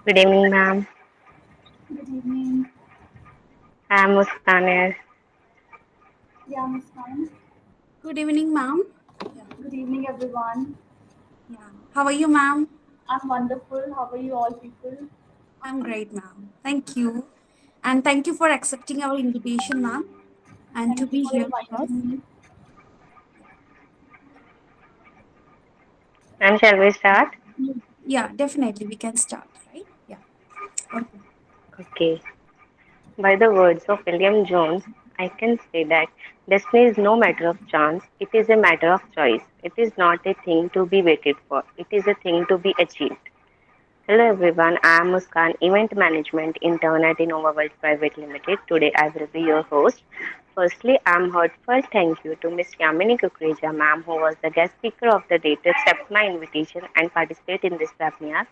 Good evening, ma'am. Good evening. I'm Muskan here. Yeah, Miss Khan. Good evening, ma'am. Yeah. Good evening, everyone. Yeah. How are you, ma'am? I'm wonderful. How are you all people? I'm great, ma'am. Thank you. And thank you for accepting our invitation, ma'am, and to Thank you be for here with us. inviting me. Ma'am, shall we start? Yeah, definitely. We can start, right? Yeah. Okay. Okay. By the words of William Jones, I can say that destiny is no matter of chance, it is a matter of choice. It is not a thing to be waited for, it is a thing to be achieved. Hello everyone, I am Muskan, Event Management Intern at InnovaWorld Private Limited. Today I will be your host. Firstly, I am heartfelt thank you to Ms. Yamini Kukreja, ma'am, who was the guest speaker of the day to accept my invitation and participate in this webinar.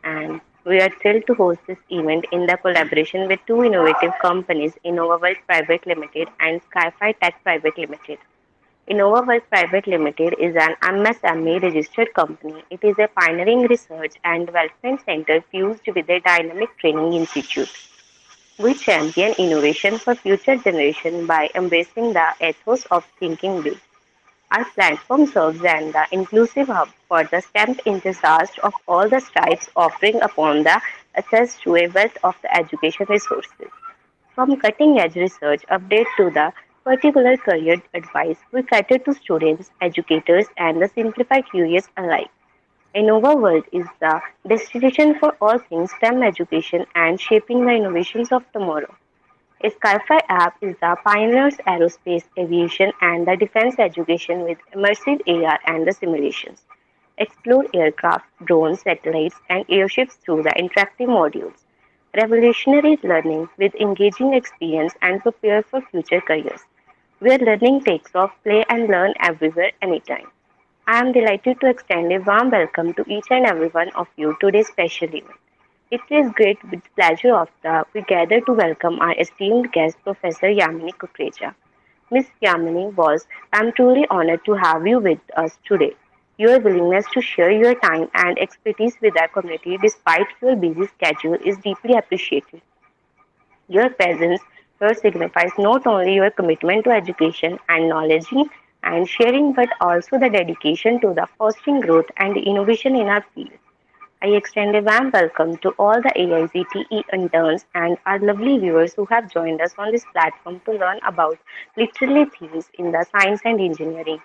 And we are thrilled to host this event in the collaboration with two innovative companies, InnovaWorld Private Limited and Skyfi Tech Private Limited. InnovaWorld Private Limited is an MSME registered company. It is a pioneering research and development center fused with a dynamic training institute. We champion innovation for future generations by embracing the ethos of thinking big. Our platform serves as the inclusive hub for the STEM enthusiasts of all the stripes, offering upon the access to a wealth of the education resources. From cutting-edge research update to the particular career advice, we cater to students, educators, and the simplified curious alike. InnovaWorld is the destination for all things STEM education and shaping the innovations of tomorrow. Skyfi app is the pioneers aerospace, aviation, and the defense education with immersive AR and the simulations. Explore aircraft, drones, satellites, and airships through the interactive modules. Revolutionary learning with engaging experience and prepare for future careers. Where learning takes off, play and learn everywhere, anytime. I am delighted to extend a warm welcome to each and every one of you today's special event. It is great with pleasure of the we gather to welcome our esteemed guest, Professor Yamini Kukreja. Miss Yamini was I am truly honored to have you with us today. Your willingness to share your time and expertise with our community despite your busy schedule is deeply appreciated. Your presence here signifies not only your commitment to education and knowledge and sharing, but also the dedication to the fostering growth and innovation in our field. I extend a warm welcome to all the AICTE interns and our lovely viewers who have joined us on this platform to learn about literary themes in the science and engineering.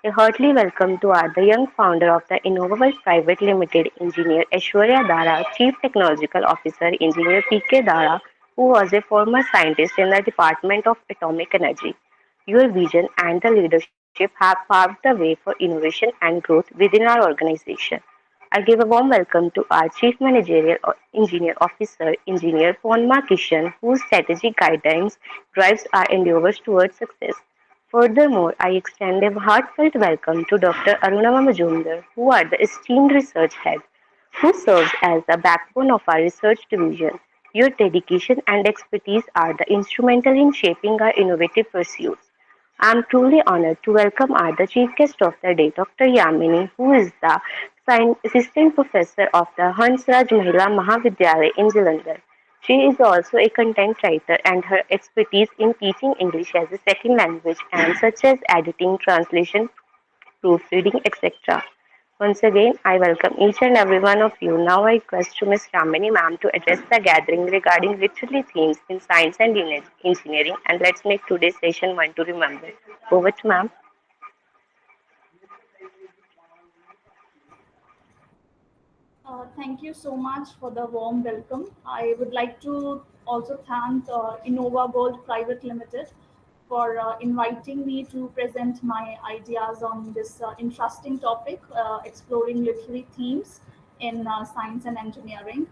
A heartily welcome to our the young founder of the InnovaWorld Private Limited, Engineer Aishwarya Dara, Chief Technological Officer, Engineer PK Dara, who was a former scientist in the Department of Atomic Energy. Your vision and the leadership have paved the way for innovation and growth within our organization. I give a warm welcome to our Chief Managerial Engineer Officer, Engineer Ponma Kishan, whose strategic guidance drives our endeavors towards success. Furthermore, I extend a heartfelt welcome to Dr. Arunama Majumdar, who are the esteemed research head, who serves as the backbone of our research division. Your dedication and expertise are the instrumental in shaping our innovative pursuits. I am truly honored to welcome our the chief guest of the day, Dr. Yamini, who is the assistant professor of the Hansraj Mahila Mahavidyalaya in Jalandhar. She is also a content writer and her expertise in teaching English as a second language and such as editing, translation, proofreading, etc. Once again, I welcome each and every one of you. Now I request to Ms. Ramani ma'am to address the gathering regarding literary themes in science and engineering, and let's make today's session one to remember. Over to ma'am. Thank you so much for the warm welcome. I would like to also thank InnovaWorld Private Limited for inviting me to present my ideas on this interesting topic, exploring literary themes in science and engineering.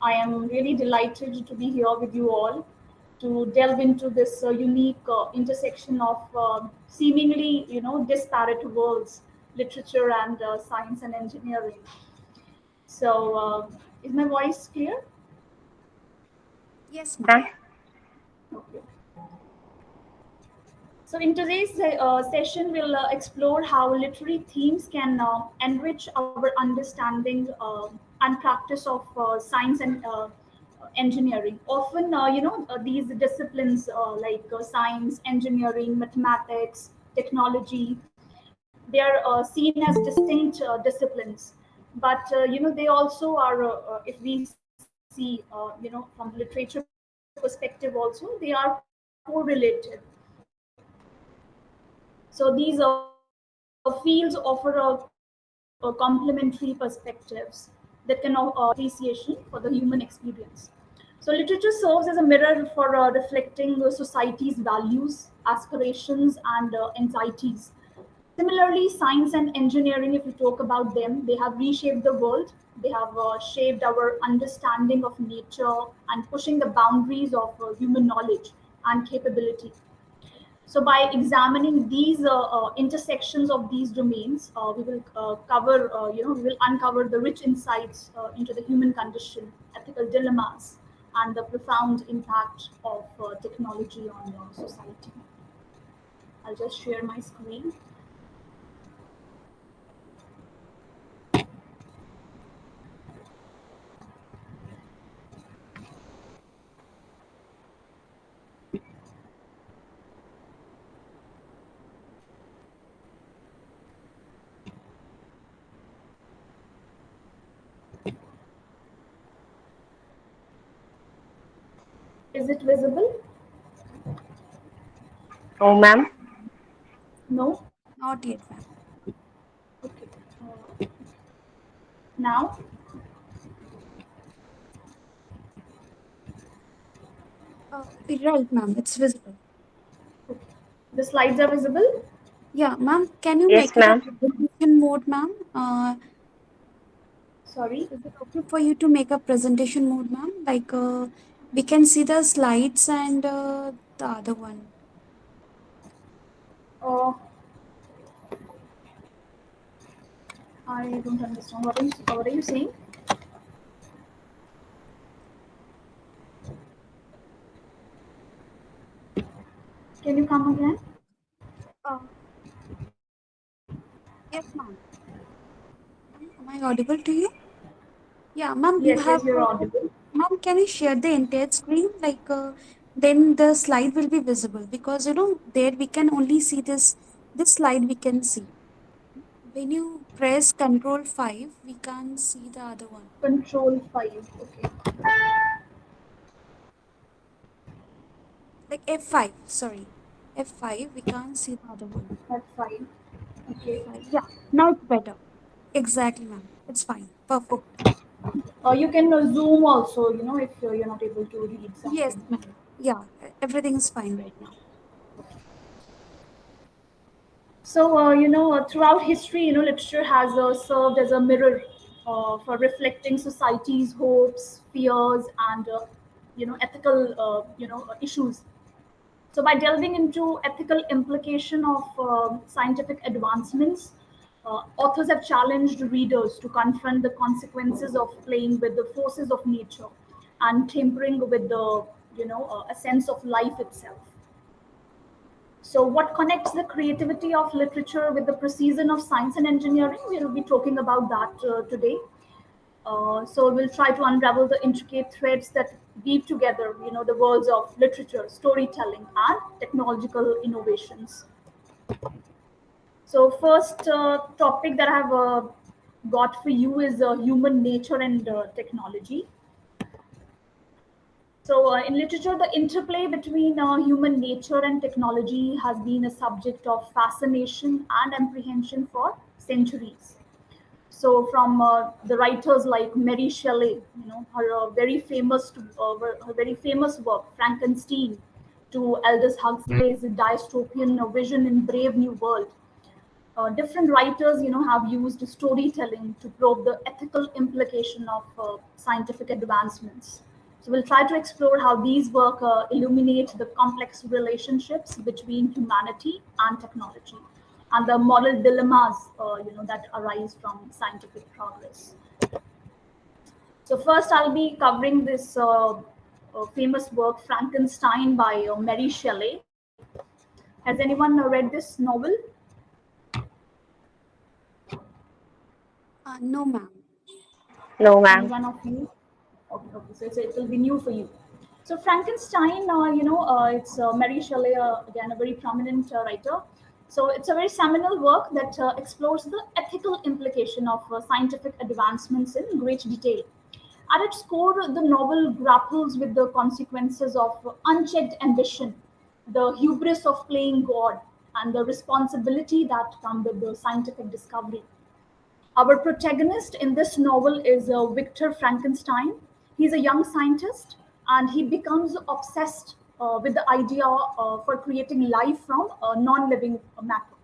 I am really delighted to be here with you all to delve into this unique intersection of seemingly, disparate worlds, literature and science and engineering. So, is my voice clear? Yes, ma'am. Huh? Okay. So, in today's session, we'll explore how literary themes can enrich our understanding and practice of science and engineering. Often, these disciplines science, engineering, mathematics, technology, they are seen as distinct disciplines. But they also are, if we see, from the literature perspective, also they are correlated. So these fields offer complementary perspectives that can appreciation for the human experience. So literature serves as a mirror for reflecting society's values, aspirations, and anxieties. Similarly, science and engineering, if we talk about them, they have reshaped the world. They have shaped our understanding of nature and pushing the boundaries of human knowledge and capability. So, by examining these intersections of these domains, we will we will uncover the rich insights into the human condition, ethical dilemmas, and the profound impact of technology on society. I'll just share my screen. Is it visible? Oh, ma'am. No? Not yet, ma'am. Okay. Now? Right, ma'am. It's visible. Okay. The slides are visible? Yeah, ma'am. Can you Yes, make it a ma'am. presentation mode, ma'am? Sorry. Is it okay for you to make a presentation mode, ma'am? Like, we can see the slides and the other one. Uh, I don't understand. What are you saying? Can you come again? Uh, yes, ma'am. Am I audible to you? Yeah, ma'am. You Yes, have. yes, you're audible. Ma'am, can you share the entire screen? Like, then the slide will be visible because there we can only see this slide we can see. When you press Control 5, we can't see the other one. Control 5. Okay. Like F5, sorry. F5, we can't see the other one. At 5. Okay. F5. Yeah, now it's better. Exactly, ma'am. It's fine. Perfect. Okay. You can zoom also, if you're not able to read Yes, something. ma'am. Yeah, everything is fine right now. So, throughout history, literature has served as a mirror for reflecting society's hopes, fears, and, ethical, issues. So, by delving into ethical implication of scientific advancements, authors have challenged readers to confront the consequences of playing with the forces of nature and tampering with the, a sense of life itself. So, what connects the creativity of literature with the precision of science and engineering? We'll be talking about that today. So, we'll try to unravel the intricate threads that weave together, the worlds of literature, storytelling, and technological innovations. So, first topic that I have got for you is human nature and technology. So, in literature, the interplay between human nature and technology has been a subject of fascination and apprehension for centuries. So, from the writers like Mary Shelley, her very famous work Frankenstein, to Aldous Huxley's dystopian vision in Brave New World, different writers, have used storytelling to probe the ethical implication of scientific advancements. So we'll try to explore how these work illuminate the complex relationships between humanity and technology, and the moral dilemmas, that arise from scientific progress. So first, I'll be covering this famous work Frankenstein by Mary Shelley. Has anyone read this novel? No, ma'am. No, ma'am. Anyone of you? Okay, okay. So it will be new for you. So Frankenstein, it's Mary Shelley, again a very prominent writer. So it's a very seminal work that explores the ethical implication of scientific advancements in great detail. At its core, the novel grapples with the consequences of unchecked ambition, the hubris of playing God, and the responsibility that come with the scientific discovery. Our protagonist in this novel is Victor Frankenstein. He's a young scientist and he becomes obsessed with the idea for creating life from non living matter.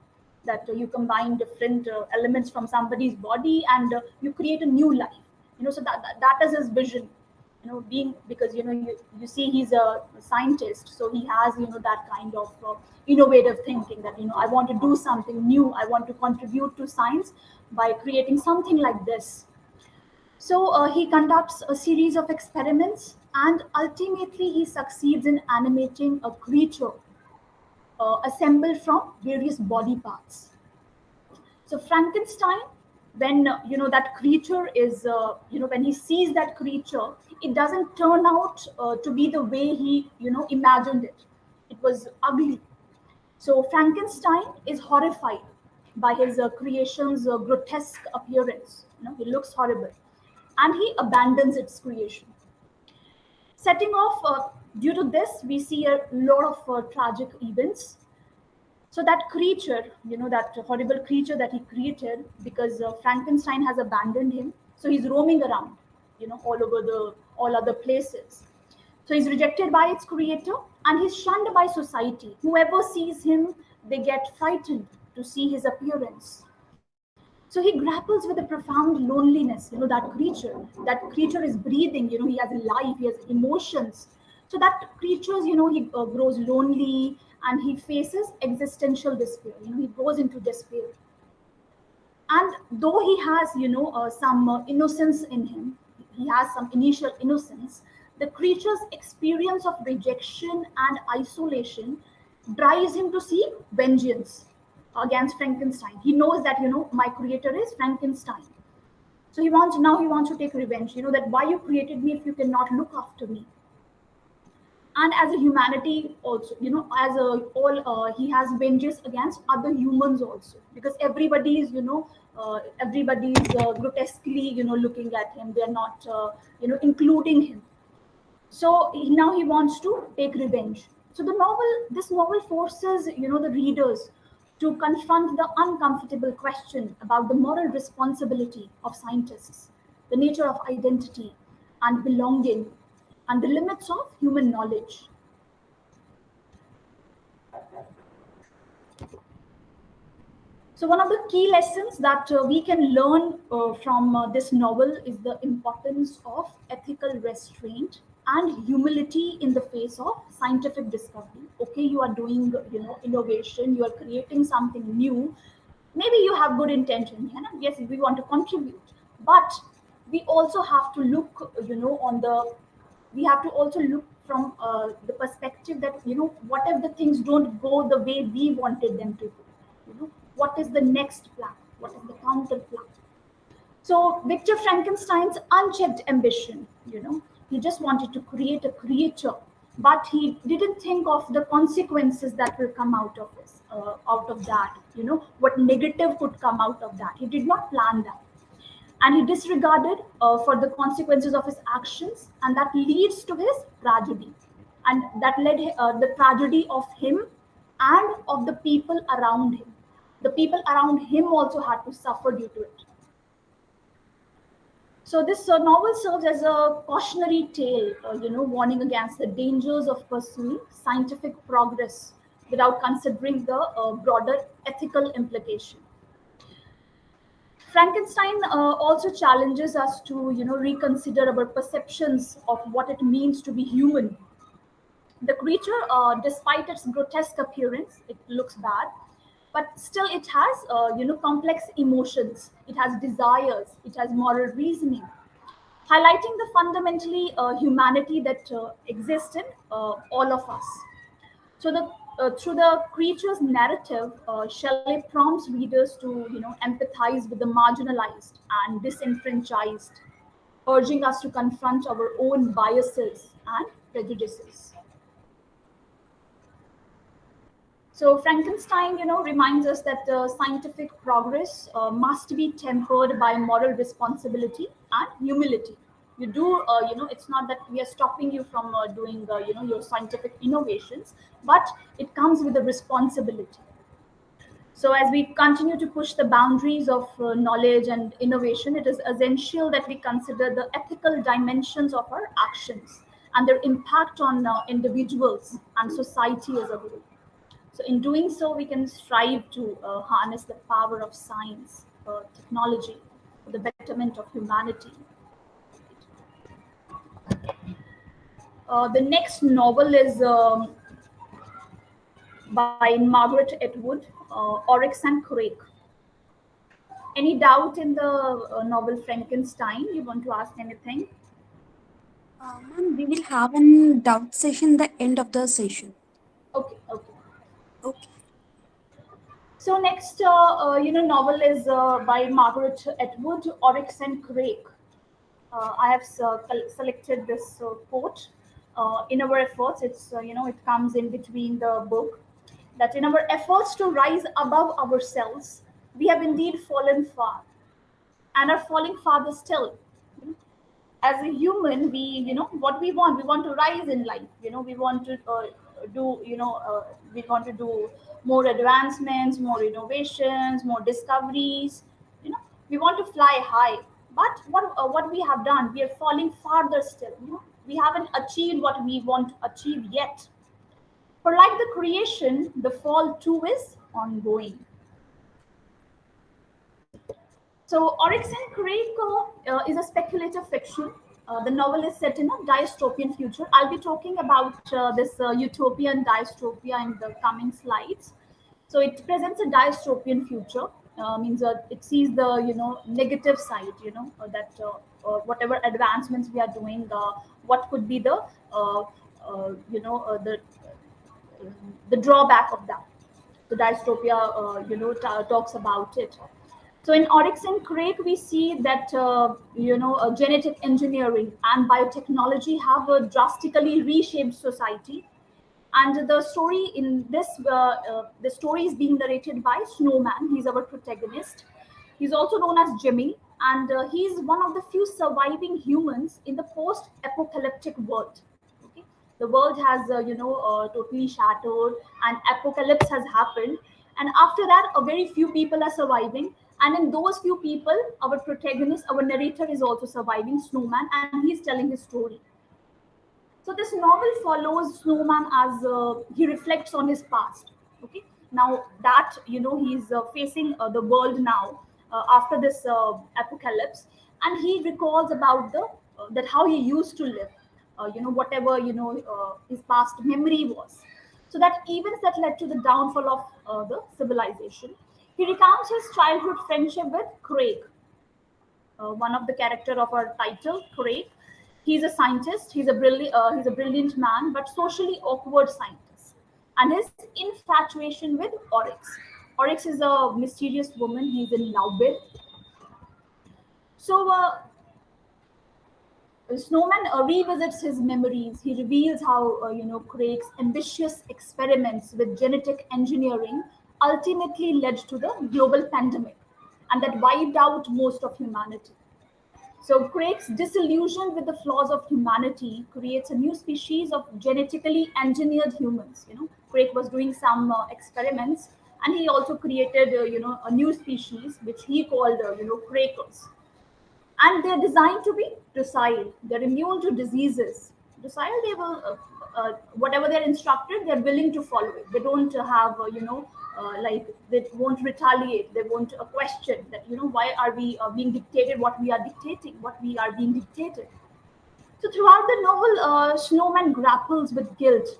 That you combine different elements from somebody's body and you create a new life. So that is his vision. Being because you see he's a scientist, so he has that kind of innovative thinking that I want to do something new, I want to contribute to science by creating something like this. So he conducts a series of experiments and ultimately he succeeds in animating a creature assembled from various body parts. So Frankenstein, when that creature is, when he sees that creature, it doesn't turn out to be the way he imagined it. It was ugly. So Frankenstein is horrified by his creation's grotesque appearance. He looks horrible, and he abandons its creation. Setting off, due to this, we see a lot of tragic events. So that creature, that horrible creature that he created, because Frankenstein has abandoned him, so he's roaming around, all over the all other places. So he's rejected by its creator and he's shunned by society. Whoever sees him, they get frightened to see his appearance. So he grapples with a profound loneliness. That creature is breathing. He has life, he has emotions. So that creatures, he grows lonely and he faces existential despair. He goes into despair. And though he has some innocence in him, he has some initial innocence, the creature's experience of rejection and isolation drives him to seek vengeance against Frankenstein. He knows that my creator is Frankenstein, so he wants to take revenge. That why you created me if you cannot look after me. And as a humanity also, as a all he has vengeance against other humans also, because everybody is grotesquely looking at him. They are not including him. So now he wants to take revenge. So this novel forces the readers to confront the uncomfortable question about the moral responsibility of scientists, the nature of identity and belonging, and the limits of human knowledge. So one of the key lessons that we can learn from this novel is the importance of ethical restraint and humility in the face of scientific discovery. Okay, you are doing innovation, you are creating something new. Maybe you have good intention, yes, we want to contribute, but we also have to look, on the we have to also look from the perspective that what if the things don't go the way we wanted them to go. What is the next plan, what is the counter plan. So Victor Frankenstein's unchecked ambition, he just wanted to create a creature, but he didn't think of the consequences that will come out of that. What negative could come out of that. He did not plan that, and he disregarded for the consequences of his actions, and that leads to his tragedy, and that led the tragedy of him and of the people around him. The people around him also had to suffer due to it. So this novel serves as a cautionary tale, warning against the dangers of pursuing scientific progress without considering the broader ethical implication. Frankenstein also challenges us to, reconsider our perceptions of what it means to be human. The creature, despite its grotesque appearance, it looks bad, but still it has, complex emotions. It has desires. It has moral reasoning, highlighting the fundamentally humanity that exists in all of us. So through the creature's narrative, Shelley prompts readers to empathize with the marginalized and disenfranchised, urging us to confront our own biases and prejudices. So Frankenstein, reminds us that scientific progress must be tempered by moral responsibility and humility. You do, it's not that we are stopping you from doing, your scientific innovations, but it comes with a responsibility. So as we continue to push the boundaries of knowledge and innovation, it is essential that we consider the ethical dimensions of our actions and their impact on individuals and society as a whole. So, in doing so, we can strive to harness the power of science, technology, for the betterment of humanity. The next novel is by Margaret Atwood, Oryx and Crake. Any doubt in the novel Frankenstein? You want to ask anything? Ma'am, we will have an doubt session the end of the session. Okay, okay. Okay. So next, novel is by Margaret Atwood, Oryx and Crake. I have selected this quote. In our efforts, it comes in between the book, that in our efforts to rise above ourselves, we have indeed fallen far, and are falling farther still. As a human, what we want to rise in life. We want to do, we want to do more advancements, more innovations, more discoveries. you know we want to fly high, but what we have done, we are falling farther still. We haven't achieved what we want to achieve yet. For like the creation, the fall too is ongoing. So Oryx and Crake is a speculative fiction. The novel is set in a dystopian future. I'll be talking about this utopian dystopia in the coming slides. So it presents a dystopian future. Means it sees the negative side. That whatever advancements we are doing, what could be the the drawback of that. The dystopia, talks about it. So in Oryx and Crake, we see that genetic engineering and biotechnology have drastically reshaped society. And the story in this, the story is being narrated by Snowman. He's our protagonist. He's also known as Jimmy, and he's one of the few surviving humans in the post-apocalyptic world. Okay, the world has totally shattered, and apocalypse has happened. And after that, a very few people are surviving. And in those few people, our protagonist, our narrator, is also surviving, Snowman, and he's telling his story. So this novel follows Snowman as he reflects on his past. Okay, now that he's facing the world now after this apocalypse, and he recalls about the that how he used to live. Whatever his past memory was. So that events that led to the downfall of the civilization. He recounts his childhood friendship with Craig, one of the character of our title, Craig. He's a scientist. He's a brilliant man, but socially awkward scientist. And his infatuation with Oryx. Oryx is a mysterious woman he's in love with. So Snowman revisits his memories. He reveals how Craig's ambitious experiments with genetic engineering ultimately led to the global pandemic, and that wiped out most of humanity. So Craig's disillusion with the flaws of humanity creates a new species of genetically engineered humans. Craig was doing some experiments, and he also created a new species which he called Crakers, and they're designed to be docile. They're immune to diseases. Docile, they will whatever they're instructed, they're willing to follow it. They don't have like they won't retaliate. They won't question that why are we being dictated what we are dictating, what we are being dictated. So throughout the novel, Snowman grapples with guilt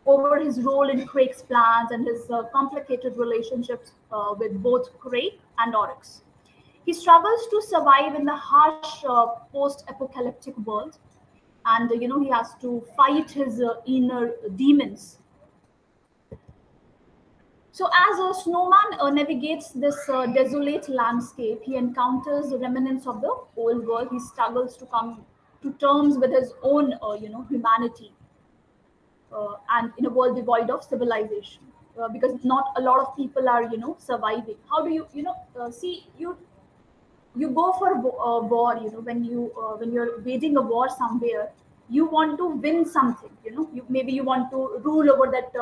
over his role in Craig's plans and his complicated relationships with both Craig and Oryx. He struggles to survive in the harsh post-apocalyptic world, and he has to fight his inner demons. So, as a snowman navigates this desolate landscape, he encounters the remnants of the old world. He struggles to come to terms with his own, humanity, and in a world devoid of civilization. Because not a lot of people are, surviving. How do you, see you go for a war, when you're waging a war somewhere, you want to win something, maybe you want to rule over that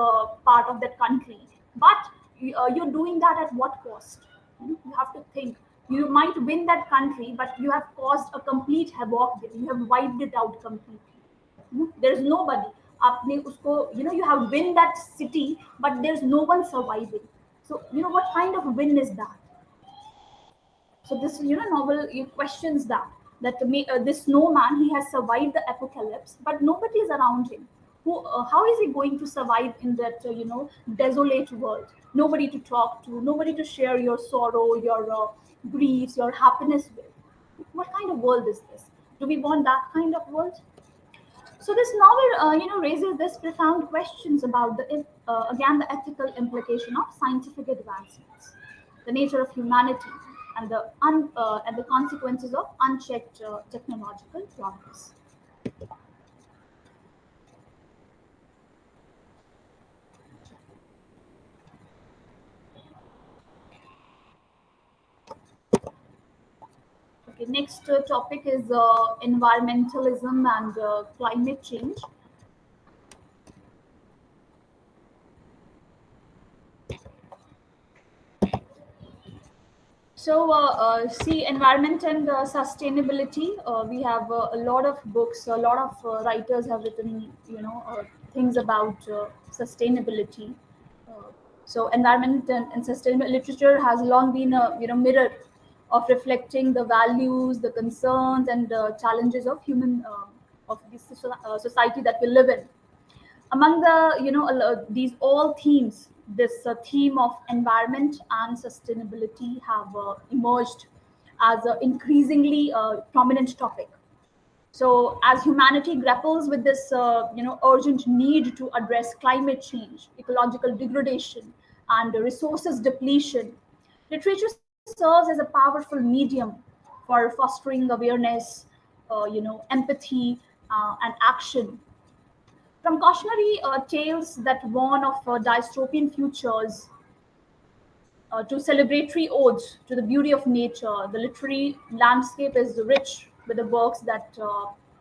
part of that country, but you're doing that at what cost? You have to think. You might win that country, but you have caused a complete havoc there. You have wiped it out completely. There's nobody. आपने उसको, you have win that city, but there's no one surviving. So what kind of win is that? So this novel questions this snowman, he has survived the apocalypse, but nobody is around him. How is he going to survive in that desolate world? Nobody to talk to, nobody to share your sorrow, your griefs, your happiness with. What kind of world is this? Do we want that kind of world? So this novel, raises this profound questions about again the ethical implication of scientific advancements, the nature of humanity, and the consequences of unchecked technological progress. Okay, next topic is environmentalism and climate change. So, see, environment and sustainability. We have a lot of books. A lot of writers have written, things about sustainability. Uh, so, environment and sustainable literature has long been a mirror of reflecting the values, the concerns, and challenges of human of this society that we live in. Among the these all themes, this theme of environment and sustainability have emerged as an increasingly prominent topic. So as humanity grapples with this urgent need to address climate change, ecological degradation, and resources depletion, literature serves as a powerful medium for fostering awareness, empathy, and action. From cautionary tales that warn of dystopian futures to celebratory odes to the beauty of nature, the literary landscape is rich with the works that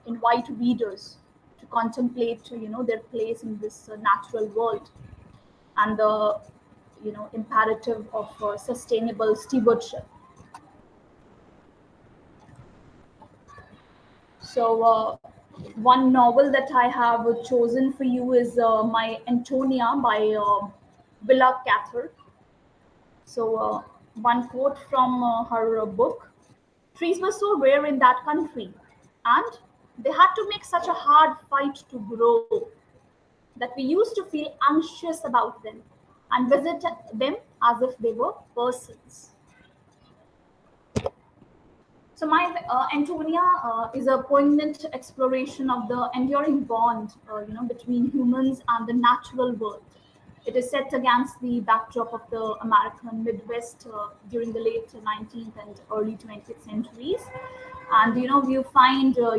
invite readers to contemplate, their place in this natural world, and the, imperative of sustainable stewardship. So, one novel that I have chosen for you is My Antonia by Willa Cather. So, one quote from her book: trees were so rare in that country, and they had to make such a hard fight to grow that we used to feel anxious about them and visit them as if they were persons. So, my Antonia is a poignant exploration of the enduring bond, between humans and the natural world. It is set against the backdrop of the American Midwest during the late 19th and early 20th centuries, and you find a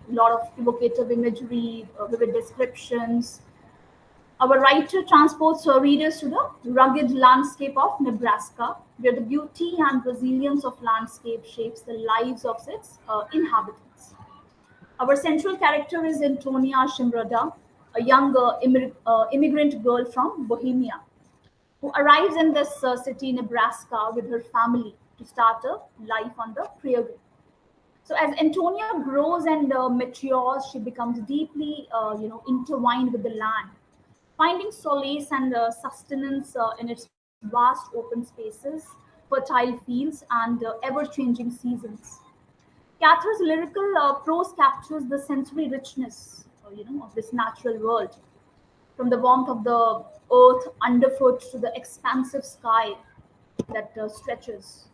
lot of evocative imagery, vivid descriptions. Our writer transports her readers to the rugged landscape of Nebraska, where the beauty and resilience of landscape shapes the lives of its inhabitants. Our central character is Antonia Shimrada, a young immigrant girl from Bohemia, who arrives in this city, Nebraska, with her family to start a life on the prairie. So as Antonia grows and matures, she becomes deeply, intertwined with the land, finding solace and sustenance in its vast open spaces, fertile fields, and ever-changing seasons. Cather's lyrical prose captures the sensory richness, of this natural world, from the warmth of the earth underfoot to the expansive sky that stretches.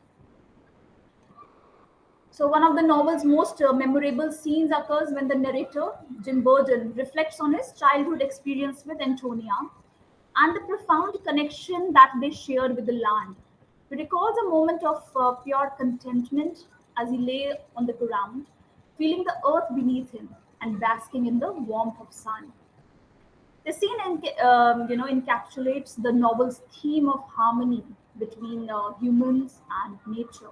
So, one of the novel's most memorable scenes occurs when the narrator, Jim Burden, reflects on his childhood experience with Antonia, and the profound connection that they shared with the land. He recalls a moment of pure contentment as he lay on the ground, feeling the earth beneath him and basking in the warmth of sun. The scene, encapsulates the novel's theme of harmony between humans and nature,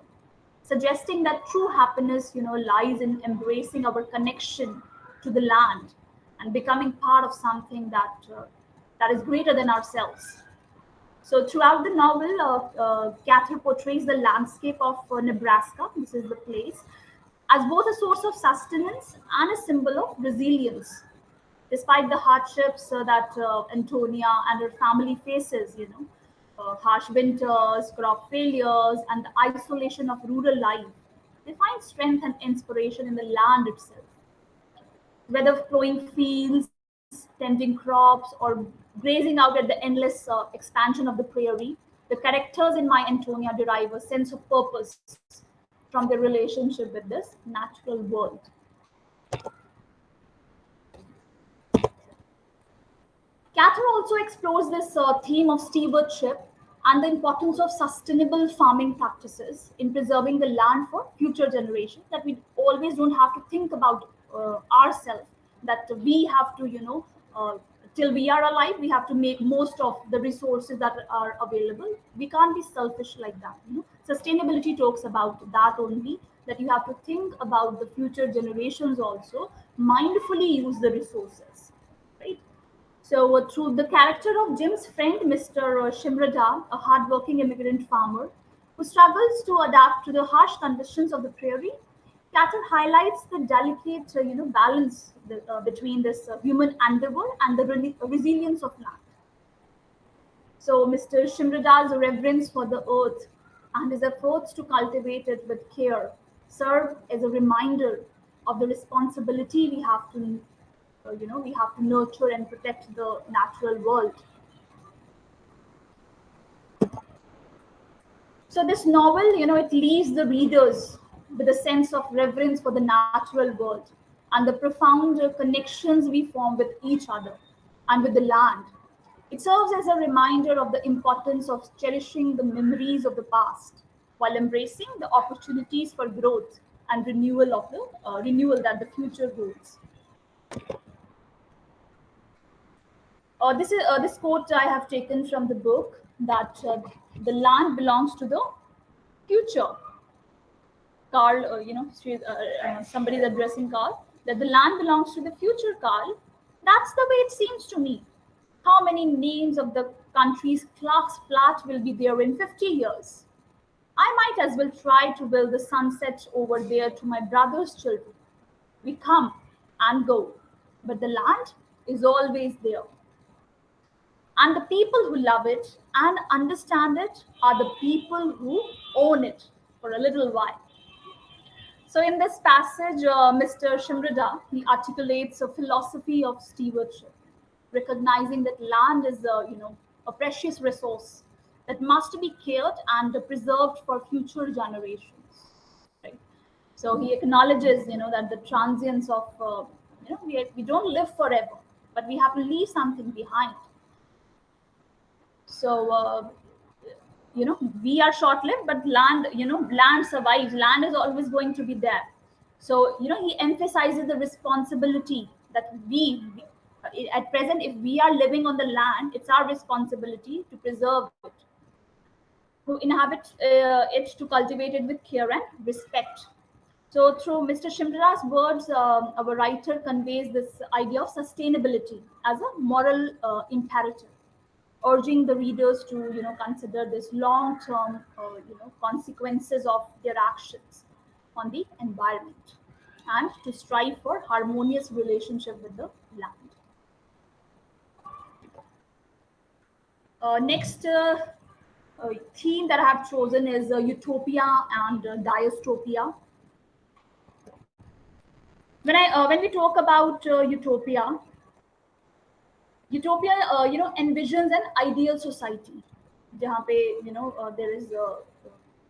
suggesting that true happiness, lies in embracing our connection to the land and becoming part of something that is greater than ourselves. So throughout the novel, Cather portrays the landscape of Nebraska, this is the place, as both a source of sustenance and a symbol of resilience. Despite the hardships that Antonia and her family faces, harsh winters, crop failures, and the isolation of rural life, they find strength and inspiration in the land itself. Whether plowing fields, tending crops, or grazing out at the endless expansion of the prairie, the characters in My Antonia derive a sense of purpose from their relationship with this natural world. Cather also explores this theme of stewardship and the importance of sustainable farming practices in preserving the land for future generations. That we always don't have to think about ourselves. That we have to, till we are alive, we have to make most of the resources that are available. We can't be selfish like that. Sustainability talks about that only. That you have to think about the future generations also. Mindfully use the resources, right? So, through the character of Jim's friend, Mr. Shimrada, a hardworking immigrant farmer who struggles to adapt to the harsh conditions of the prairie, Cather highlights the delicate, balance between this human endeavor and the resilience of land. So, Mr. Shimrada's reverence for the earth and his efforts to cultivate it with care serve as a reminder of the responsibility we have to nurture and protect the natural world. So this novel, it leaves the readers with a sense of reverence for the natural world and the profound connections we form with each other and with the land. It serves as a reminder of the importance of cherishing the memories of the past while embracing the opportunities for growth and renewal that the future holds. This quote I have taken from the book that the land belongs to the future. Carl, somebody is addressing Carl, that the land belongs to the future, Carl. That's the way it seems to me. How many names of the country's Clark's flat will be there in 50 years? I might as well try to build the sunset over there to my brother's children. We come and go, but the land is always there. And the people who love it and understand it are the people who own it for a little while. So, in this passage, Mr. Shimrada he articulates a philosophy of stewardship, recognizing that land is a precious resource that must be cared and preserved for future generations. Right? So he acknowledges that the transience of we don't live forever, but we have to leave something behind. So we are short lived, but land survives. Land is always going to be there. So he emphasizes the responsibility that at present, if we are living on the land, it's our responsibility to preserve it, to inhabit it, to cultivate it with care and respect. So through Mr. Shimrada's words, our writer conveys this idea of sustainability as a moral imperative, urging the readers to consider this long-term consequences of their actions on the environment and to strive for harmonious relationship with the land. Next theme that I have chosen is utopia and dystopia. When we talk about utopia envisions an ideal society जहाँ पे there is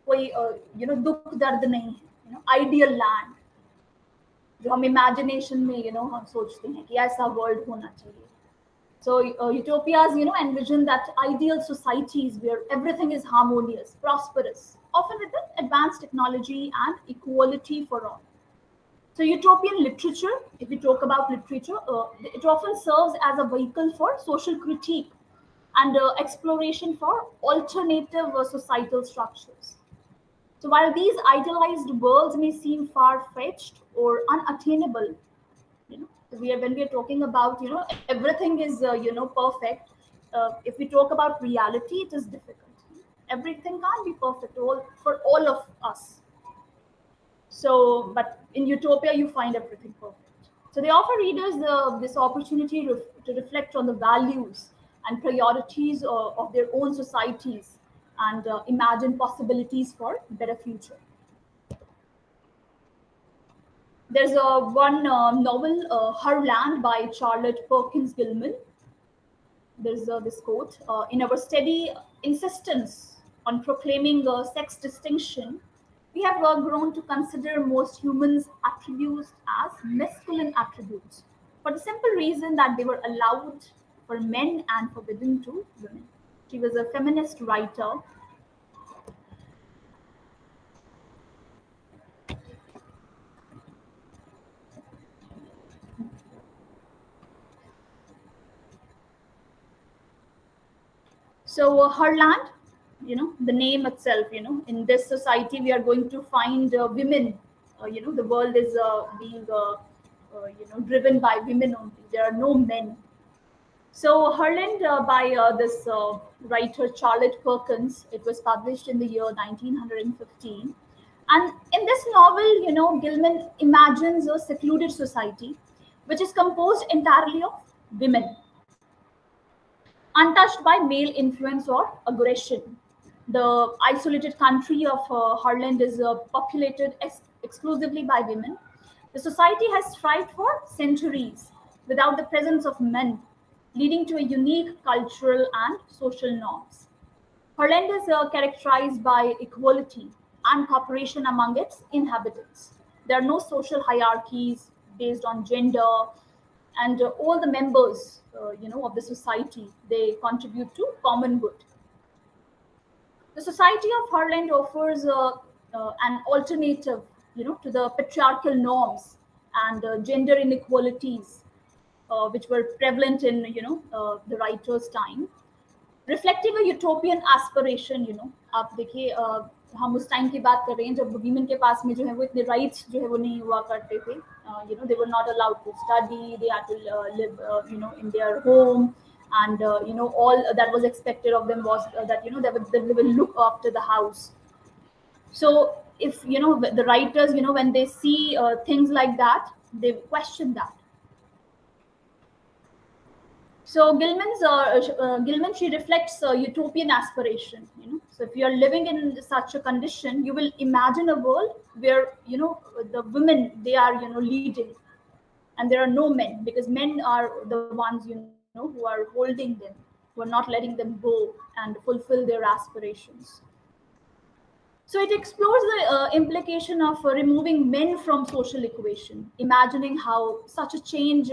कोई दुख दर्द नहीं है ideal land जो हम imagination में हम सोचते हैं कि ऐसा world होना चाहिए. So utopias, envision that ideal societies where everything is harmonious, prosperous, often with the advanced technology and equality for all. So utopian literature, if we talk about literature, it often serves as a vehicle for social critique and exploration for alternative societal structures. So while these idealized worlds may seem far-fetched or unattainable, when we are talking about everything is perfect. If we talk about reality, it is difficult. Everything can't be perfect all for all of us. So, but in utopia, you find everything perfect. So they offer readers this opportunity to reflect on the values and priorities of their own societies and imagine possibilities for better future. There's one novel, Her Land by Charlotte Perkins Gilman. There's this quote: "In our steady insistence on proclaiming sex distinction, we have grown to consider most humans' attributes as masculine attributes, for the simple reason that they were allowed for men and forbidden to women." She was a feminist writer. So her land, the name itself, in this society we are going to find women. The world is being, driven by women only. There are no men. So Herland, by this writer Charlotte Perkins, it was published in the year 1915. And in this novel, Gilman imagines a secluded society, which is composed entirely of women, untouched by male influence or aggression. The isolated country of Harland is populated exclusively by women. The society has thrived for centuries without the presence of men, leading to a unique cultural and social norms. Harland is characterized by equality and cooperation among its inhabitants. There are no social hierarchies based on gender, and all the members, of the society, they contribute to common good. The society of Harland offers an alternative, to the patriarchal norms and gender inequalities, which were prevalent in, the writer's time, reflecting a utopian aspiration. आप देखिए, हम उस time की बात कर रहे हैं जब वीमेन के पास में जो है वो इतने राइट्स जो है वो नहीं हुआ करते थे. They were not allowed to study. They had to live in their home, and all that was expected of them was that they will look after the house. So if the writers, when they see things like that, they question that. So Gilman, she reflects utopian aspiration. So if you are living in such a condition, you will imagine a world where the women, they are leading, and there are no men, because men are the ones who are holding them, who are not letting them go and fulfill their aspirations. So it explores the implication of removing men from social equation, imagining how such a change,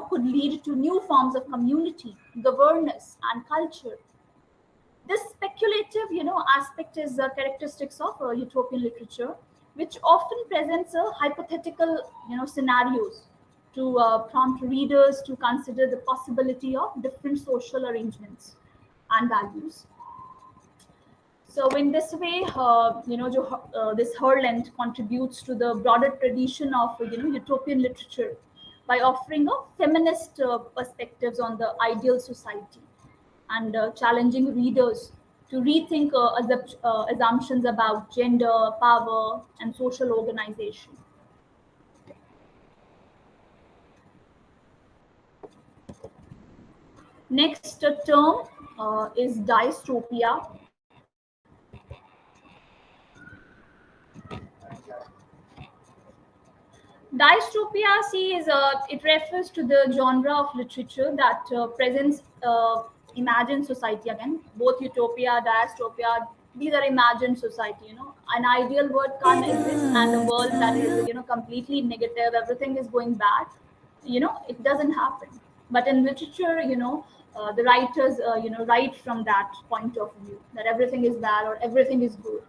could lead to new forms of community, governance, and culture. This speculative, aspect is characteristics of utopian literature, which often presents a hypothetical, scenarios to prompt readers to consider the possibility of different social arrangements and values. So in this way, this Herland contributes to the broader tradition of utopian literature by offering a feminist perspectives on the ideal society and challenging readers to rethink assumptions about gender, power, and social organization. Next term is dystopia. Dystopia, see, is it refers to the genre of literature that presents imagined society. Again, both utopia, dystopia, these are imagined society. An ideal world can't exist, and a world that is completely negative, everything is going bad. It doesn't happen. But in literature, the writers write from that point of view, that everything is bad or everything is good.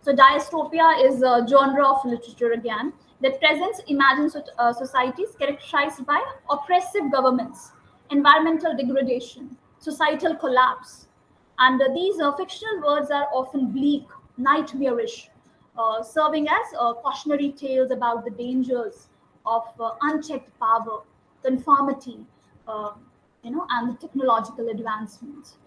So dystopia is a genre of literature again that presents imagined societies characterized by oppressive governments, environmental degradation, societal collapse. And these fictional worlds are often bleak, nightmarish, serving as cautionary tales about the dangers of unchecked power, conformity, uh, and technological advancements.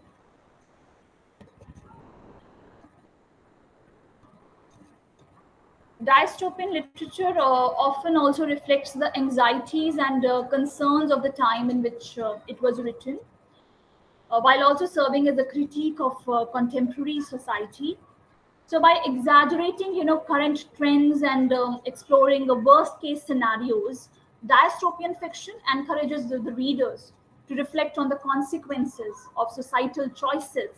Dystopian literature often also reflects the anxieties and concerns of the time in which it was written, while also serving as a critique of contemporary society. So, by exaggerating, current trends and exploring the worst-case scenarios, dystopian fiction encourages the readers to reflect on the consequences of societal choices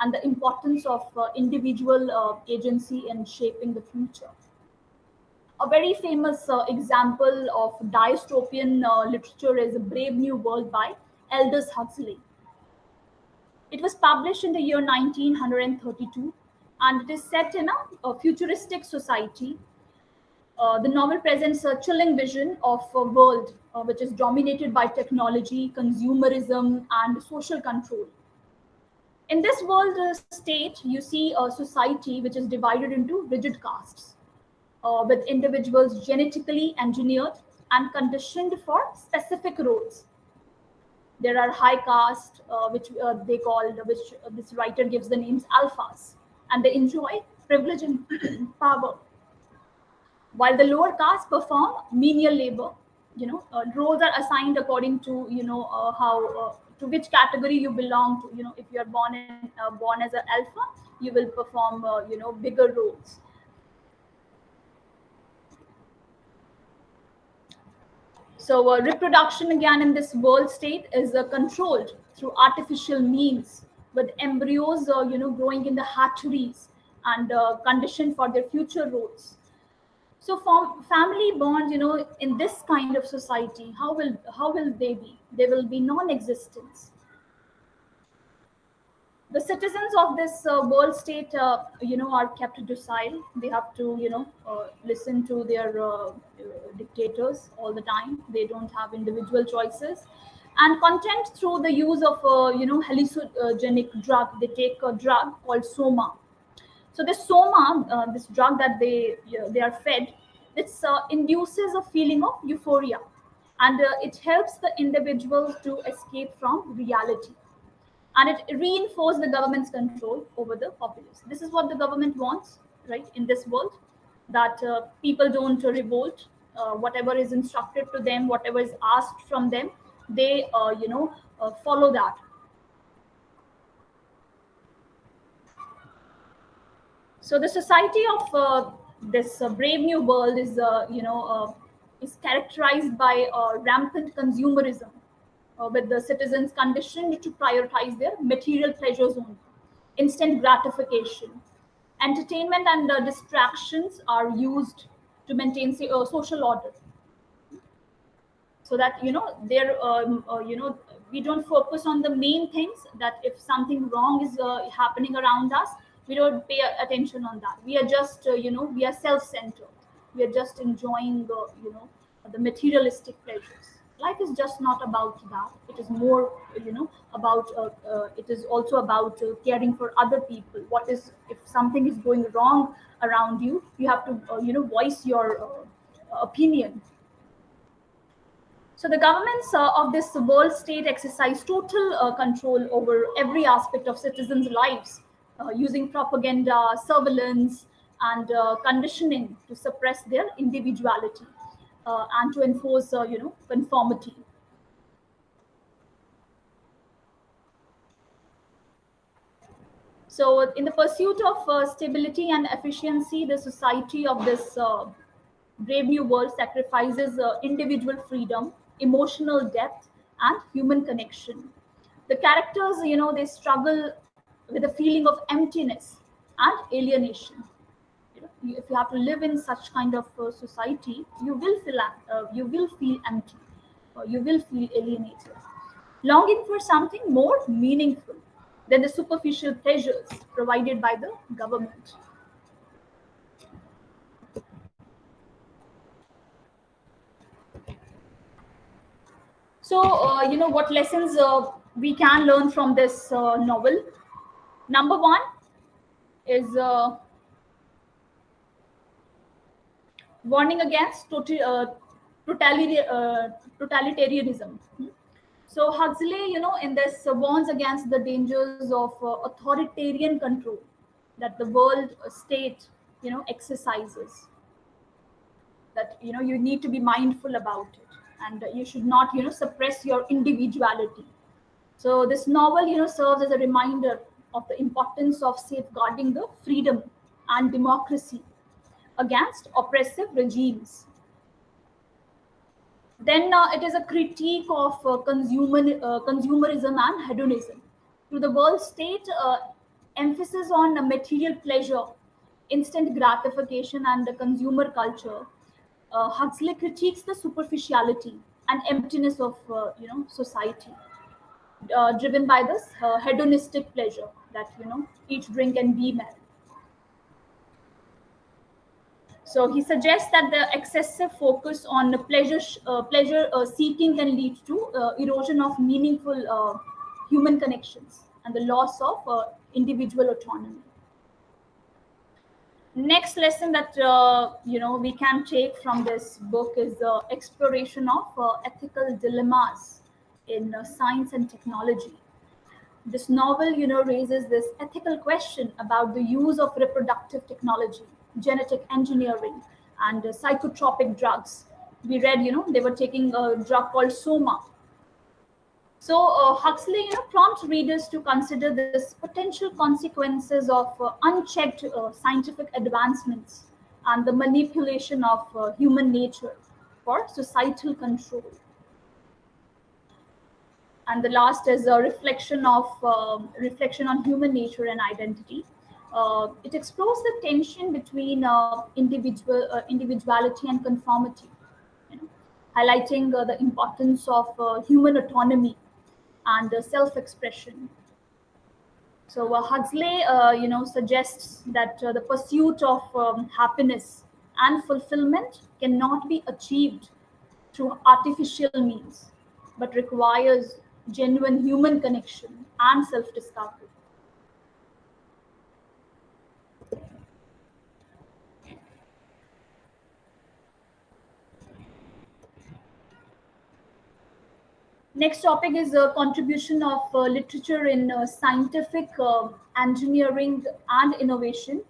and the importance of individual agency in shaping the future. A very famous example of dystopian literature is Brave New World by Aldous Huxley. It was published in the year 1932 and it is set in a futuristic society. The novel presents a chilling vision of a world which is dominated by technology, consumerism, and social control. In this world state, you see a society which is divided into rigid castes with individuals genetically engineered and conditioned for specific roles. There are high caste, which they call, which this writer gives the names alphas, and they enjoy privilege and power, while the lower caste perform menial labor. Roles are assigned according to how to which category you belong to. If you are born as an alpha, you will perform bigger roles. So reproduction again in this world state is controlled through artificial means, with embryos, growing in the hatcheries and conditioned for their future roles. So family bonds, in this kind of society, how will they be? They will be non-existent. The citizens of this world state are kept docile. They have to listen to their dictators all the time. They don't have individual choices and content through the use of hallucinogenic drug. They take a drug called soma. So this soma, this drug that they are fed, this induces a feeling of euphoria, and it helps the individual to escape from reality, and it reinforces the government's control over the populace. This is what the government wants, right, in this world, that people don't revolt. Whatever is instructed to them, whatever is asked from them, they follow that. So the society of this brave new world is characterized by rampant consumerism, with the citizens conditioned to prioritize their material pleasures only, instant gratification. Entertainment and distractions are used to maintain, say, social order, so that we don't focus on the main things. That if something wrong is happening around us, we don't pay attention on that. We are just we are self-centered. We are just enjoying the materialistic pleasures. Life is just not about that. It is more about it is also about caring for other people. What is, if something is going wrong around you, you have to voice your opinion. So the governments of this world state exercise total control over every aspect of citizens' lives, using propaganda, surveillance, and conditioning to suppress their individuality and to enforce, conformity. So, in the pursuit of stability and efficiency, the society of this Brave New World sacrifices individual freedom, emotional depth, and human connection. The characters, they struggle with a feeling of emptiness and alienation. If you have to live in such kind of society, you will feel empty, or you will feel alienated. longing for something more meaningful than the superficial pleasures provided by the government. So, what lessons we can learn from this novel? Number one is warning against totalitarianism. So Huxley, in this warns against the dangers of authoritarian control that the world state, exercises. That you need to be mindful about it, and you should not, suppress your individuality. So this novel, serves as a reminder of the importance of safeguarding the freedom and democracy against oppressive regimes. Then it is a critique of consumerism and hedonism. To the world state, emphasis on material pleasure, instant gratification, and the consumer culture. Huxley critiques the superficiality and emptiness of society, driven by this hedonistic pleasure that each drink and be merry. So he suggests that the excessive focus on the pleasure seeking can lead to erosion of meaningful human connections and the loss of individual autonomy. Next lesson that we can take from this book is the exploration of ethical dilemmas in science and technology. This novel, raises this ethical question about the use of reproductive technology, genetic engineering, and psychotropic drugs. We read, they were taking a drug called Soma. So Huxley, prompts readers to consider this potential consequences of unchecked scientific advancements and the manipulation of human nature for societal control. And the last is a reflection on human nature and identity. It explores the tension between individuality and conformity, you know, highlighting the importance of human autonomy and self-expression. So Huxley, suggests that the pursuit of happiness and fulfillment cannot be achieved through artificial means, but requires genuine human connection and self-discovery. Next topic is a contribution of literature in scientific engineering and innovation.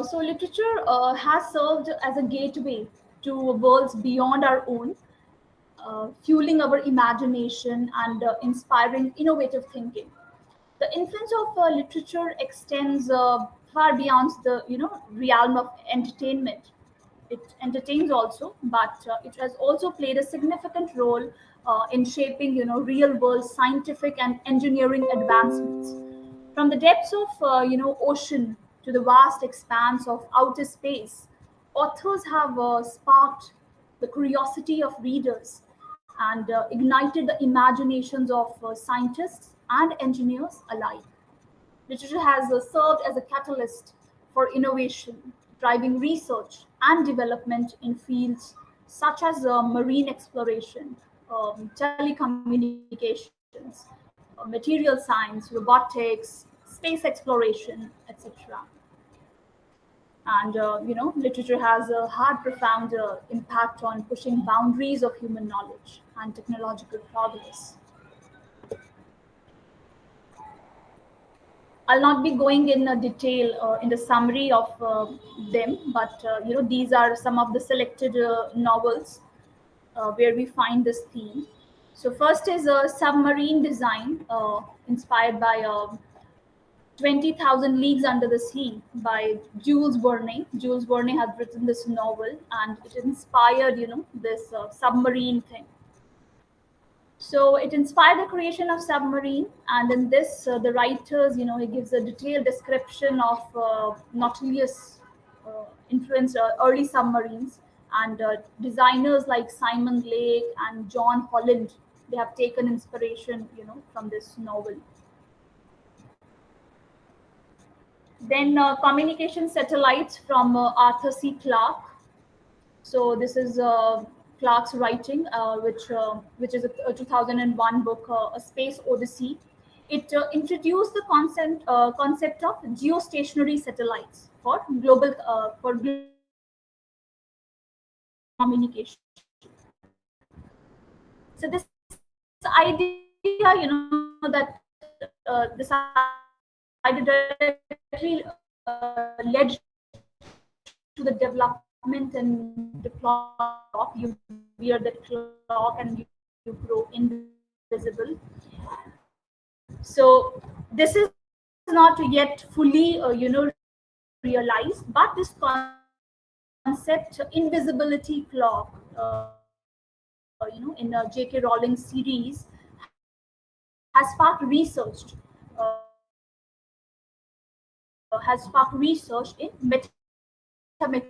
So literature has served as a gateway to worlds beyond our own, fueling our imagination and inspiring innovative thinking. The influence of literature extends far beyond the realm of entertainment. It entertains also, but it has also played a significant role in shaping real world scientific and engineering advancements. From the depths of ocean to the vast expanse of outer space, authors have sparked the curiosity of readers and ignited the imaginations of scientists and engineers alike. Literature has served as a catalyst for innovation, driving research and development in fields such as marine exploration, telecommunications, material science, robotics, space exploration, etc. And literature has had profound impact on pushing boundaries of human knowledge and technological progress. I'll not be going in detail in the summary of them, but these are some of the selected novels where we find this theme. So first is a submarine design inspired by 20,000 Leagues Under the Sea by Jules Verne. Jules Verne has written this novel, and it inspired, this submarine thing. So it inspired the creation of submarine, and in this, the writers, he gives a detailed description of Nautilus influenced early submarines, and designers like Simon Lake and John Holland, they have taken inspiration, from this novel. Then communication satellites from Arthur C. Clarke. So this is Clark's writing, which is a 2001 book, A Space Odyssey. It introduced the concept of geostationary satellites for global communication. So this idea, this idea directly led to the development and deployment of clock. You wear that clock and you grow invisible. So this is not yet fully, realized, but this concept, invisibility clock, in J.K. Rowling series, has sparked research in metamaterial physics.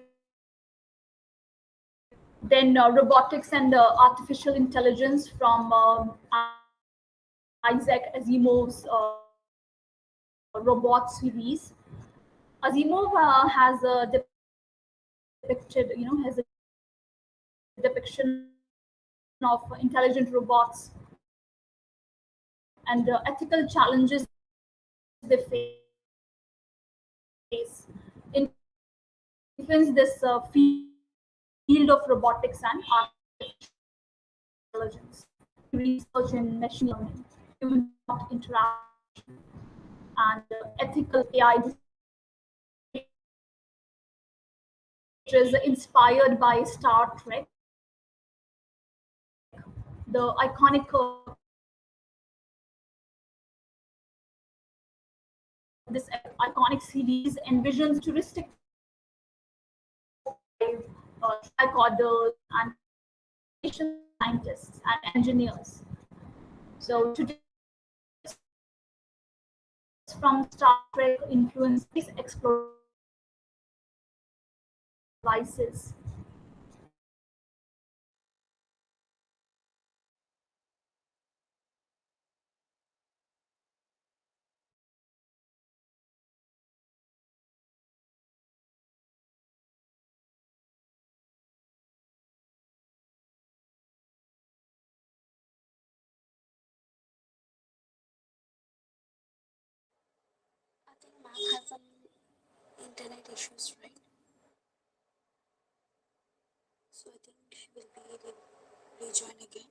Then robotics and artificial intelligence from Isaac Asimov's robot series. Asimov has a depiction of intelligent robots and ethical challenges they face. Influence this field of robotics and artificial intelligence. Research in machine learning, human robot interaction, and ethical AI decision making, which is inspired by Star Trek. The this iconic series envisions futuristic tricorders and station scientists and engineers. So today's from Star Trek influence space exploration devices. I think ma'am has some internet issues, right? So I think she will be rejoin again.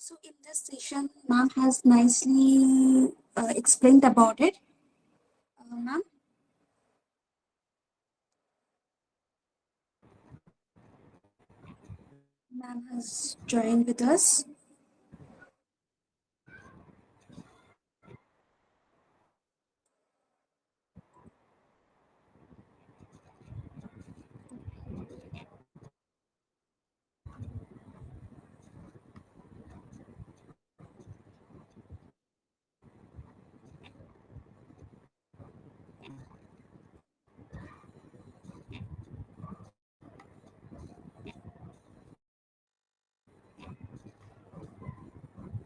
So in this session, ma'am has nicely explained about it. Ma'am, ma'am has joined with us.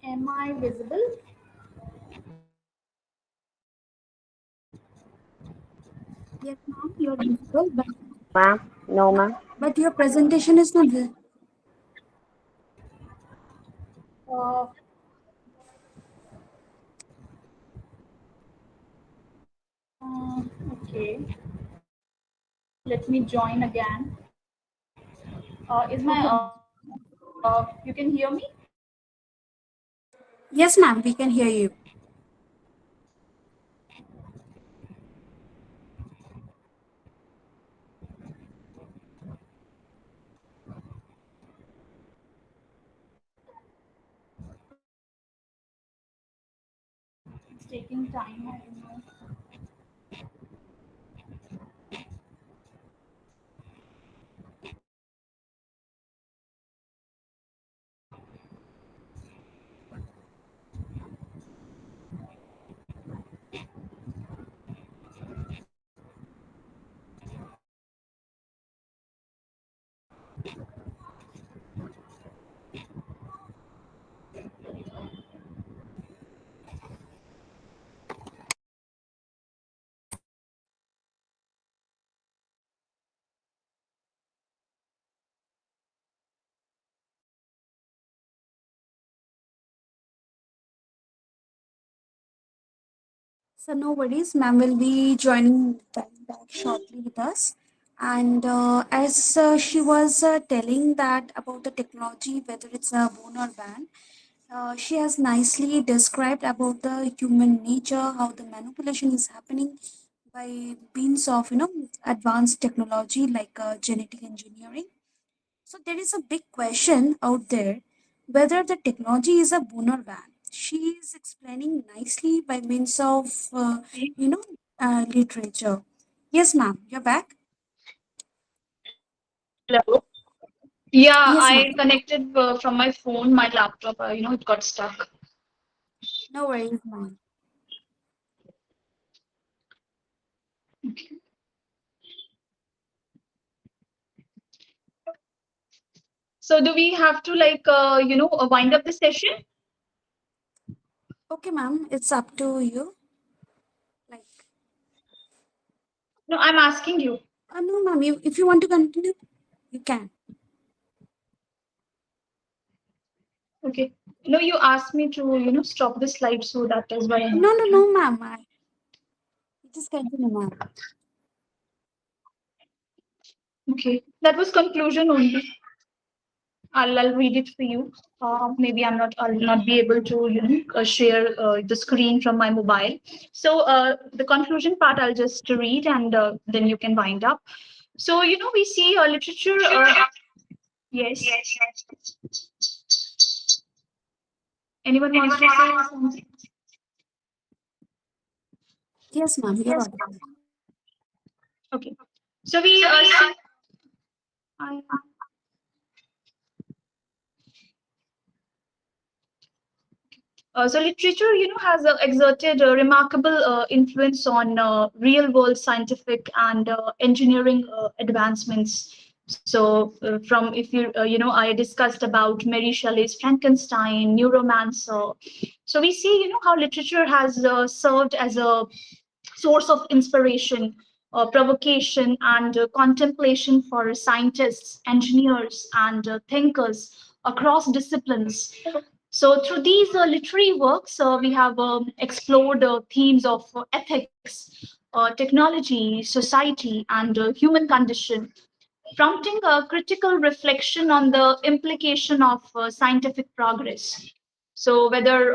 Am I visible? Yes, ma'am, you're visible, No, ma'am. No, ma'am. but your presentation is not visible. Uh, okay. Let me join again. Okay. You can hear me? Yes, ma'am, we can hear you. taking time. I don't know. So no worries, ma'am will be joining back shortly with us. And as she was telling that about the technology, whether it's a boon or ban, she has nicely described about the human nature, how the manipulation is happening by means of advanced technology like genetic engineering. So there is a big question out there whether the technology is a boon or ban. She is explaining nicely by means of you know literature. Yes, ma'am. You're back. Hello. Yeah, Yes, ma'am. I connected from my phone, my laptop. It got stuck. No worries, ma'am. So do we have to wind up the session? Okay, ma'am. It's up to you. Like, No, I'm asking you. no, ma'am. If you want to continue, you can. Okay. No, you asked me to, stop the slide, so that is why I'm No, no, no, asking. ma'am. You just continue, ma'am. Okay. That was conclusion only. I'll read it for you. Maybe I'll not be able to share the screen from my mobile. So the conclusion part I'll just read, and then you can wind up. So we see literature. Yes. Anyone wants to say something? Yes, ma'am. You're audible. Okay. So we see. I, so literature, has exerted a remarkable influence on real-world scientific and engineering advancements. So, from if I discussed about Mary Shelley's Frankenstein, Neuromancer. So we see, how literature has served as a source of inspiration, provocation, and contemplation for scientists, engineers, and thinkers across disciplines. So, through these literary works, we have explored themes of ethics, technology, society, and human condition, prompting a critical reflection on the implication of scientific progress. So, whether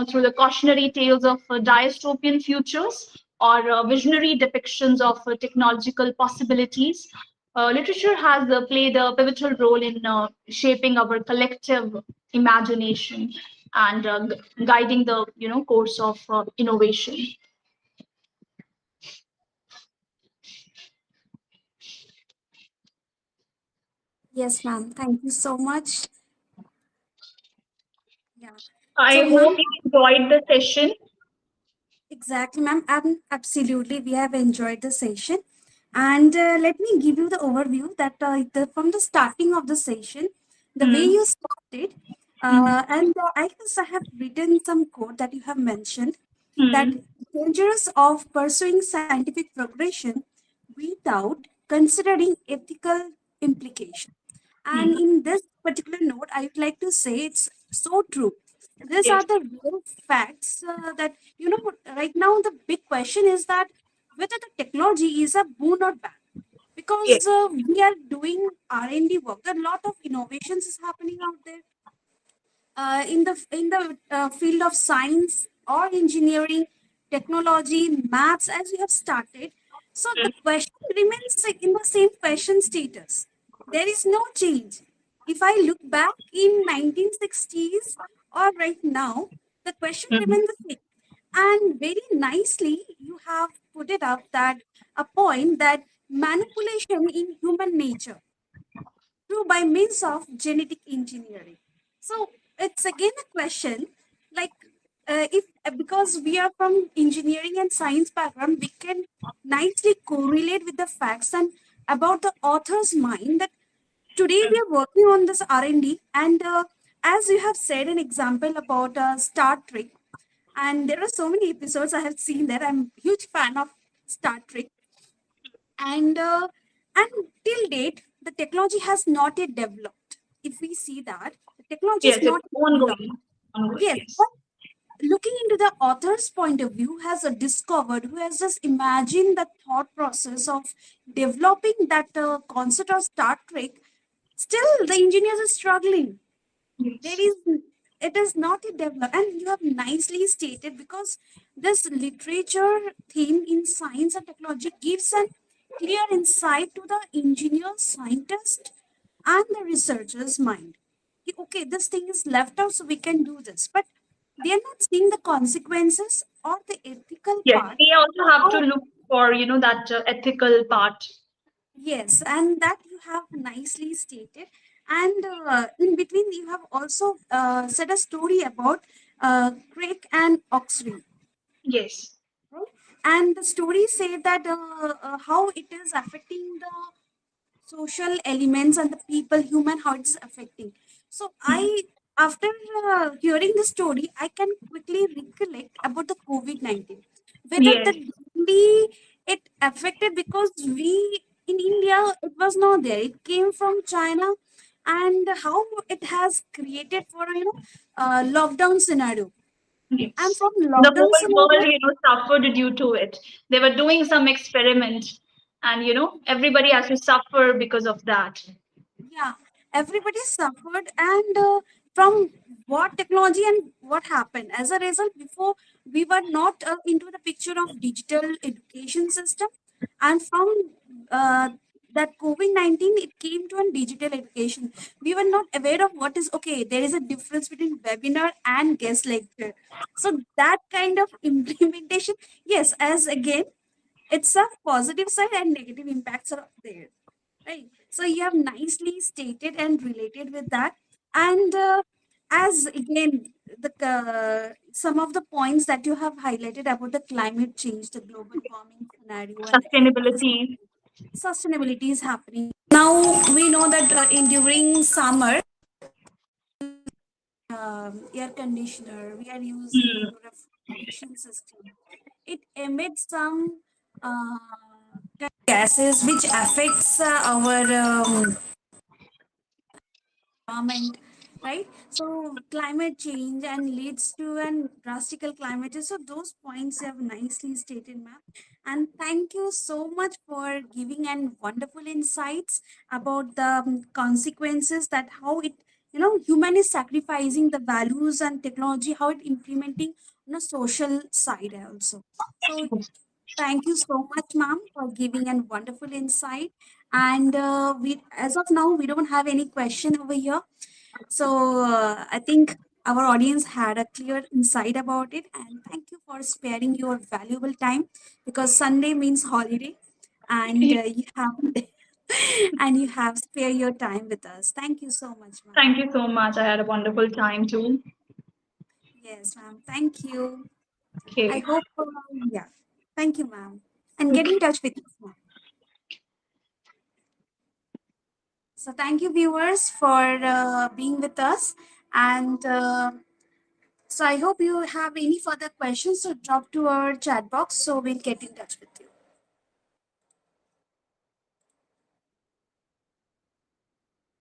through the cautionary tales of dystopian futures or visionary depictions of technological possibilities, literature has played a pivotal role in shaping our collective imagination and guiding the course of innovation. Yes, ma'am. Thank you so much. Yeah. I So, hope ma'am, you enjoyed the session. exactly, ma'am. Absolutely, we have enjoyed the session. And let me give you the overview that from the starting of the session, the way Hmm. you started, and I guess I have written some code that you have mentioned that Hmm. dangerous of pursuing scientific progression without considering ethical implications. And Hmm. in this particular note, I would like to say it's so true. These are Yes. the real facts that, right now the big question is that whether the technology is a boon or bad. Yes. Because we are doing R&D work, a lot of innovations is happening out there in the field of science or engineering, technology, maths, as we have started. So the question remains like in the same question status. There is no change. If I look back in 1960s or right now, the question Hmm. remains the same. And very nicely, you have put it up that a point that manipulation in human nature through by means of genetic engineering. So it's again a question like if because we are from engineering and science background, we can nicely correlate with the facts and about the author's mind that today we are working on this R&D and as you have said an example about Star Trek, and there are so many episodes I have seen that I'm huge fan of Star Trek, and till date the technology has not yet developed. If we see that the technology is Yes, it's not developed, ongoing. Ongoing, yes, yes. but looking into the author's point of view has discovered who has just imagined the thought process of developing that concept of Star Trek, still the engineers are struggling. There Yes. is it is not a develop, and you have nicely stated because this literature theme in science and technology gives an clear insight to the engineer, scientist, and the researcher's mind. Okay, this thing is left out so we can do this, but they are not seeing the consequences or the ethical Yes, part. we also have to How look for, that ethical part. Yes, and that you have nicely stated. And in between, you have also said a story about Crake and Oxley, Yes. right? And the story said that how it is affecting the social elements and the people, human, how it's affecting. So I, after hearing the story, I can quickly recollect about the COVID-19, whether Yes. that really it affected because we in India it was not there. It came from China, and how it has created for a lockdown scenario. And Yes. from The lockdown whole world, scenario, suffered due to it. They were doing some experiment, and everybody has to suffer because of that. yeah, everybody suffered, and from what technology and what happened as a result, before we were not into the picture of digital education system, and from uh, that COVID-19, it came to a digital education. We were not aware of what is okay. There is a difference between webinar and guest lecture. So that kind of implementation, yes, as again, it's a positive side and negative impacts are there. Right. So you have nicely stated and related with that. And as again, the some of the points that you have highlighted about the climate change, the global warming scenario, and the Sustainability. sustainability is happening. Now we know that in during summer, air conditioner, we are using Hmm. refrigeration system. It emits some gases which affects our environment, right? So climate change and leads to an drastical climate change. So those points you have nicely stated, ma'am. And thank you so much for giving an wonderful insights about the consequences that how it human is sacrificing the values and technology, how it implementing on a social side also. So thank you so much, ma'am, for giving a wonderful insight. And we, as of now, we don't have any question over here. So I think our audience had a clear insight about it. And thank you for sparing your valuable time because Sunday means holiday, and you have and you have spare your time with us. Thank you so much, ma'am. Thank you so much. I had a wonderful time too. Yes, ma'am. Thank you. I Okay. hope. Yeah. Thank you, ma'am. And get in touch with us, ma'am. So thank you, viewers, for being with us. And so I hope you have any further questions. So drop to our chat box. So we'll get in touch with you.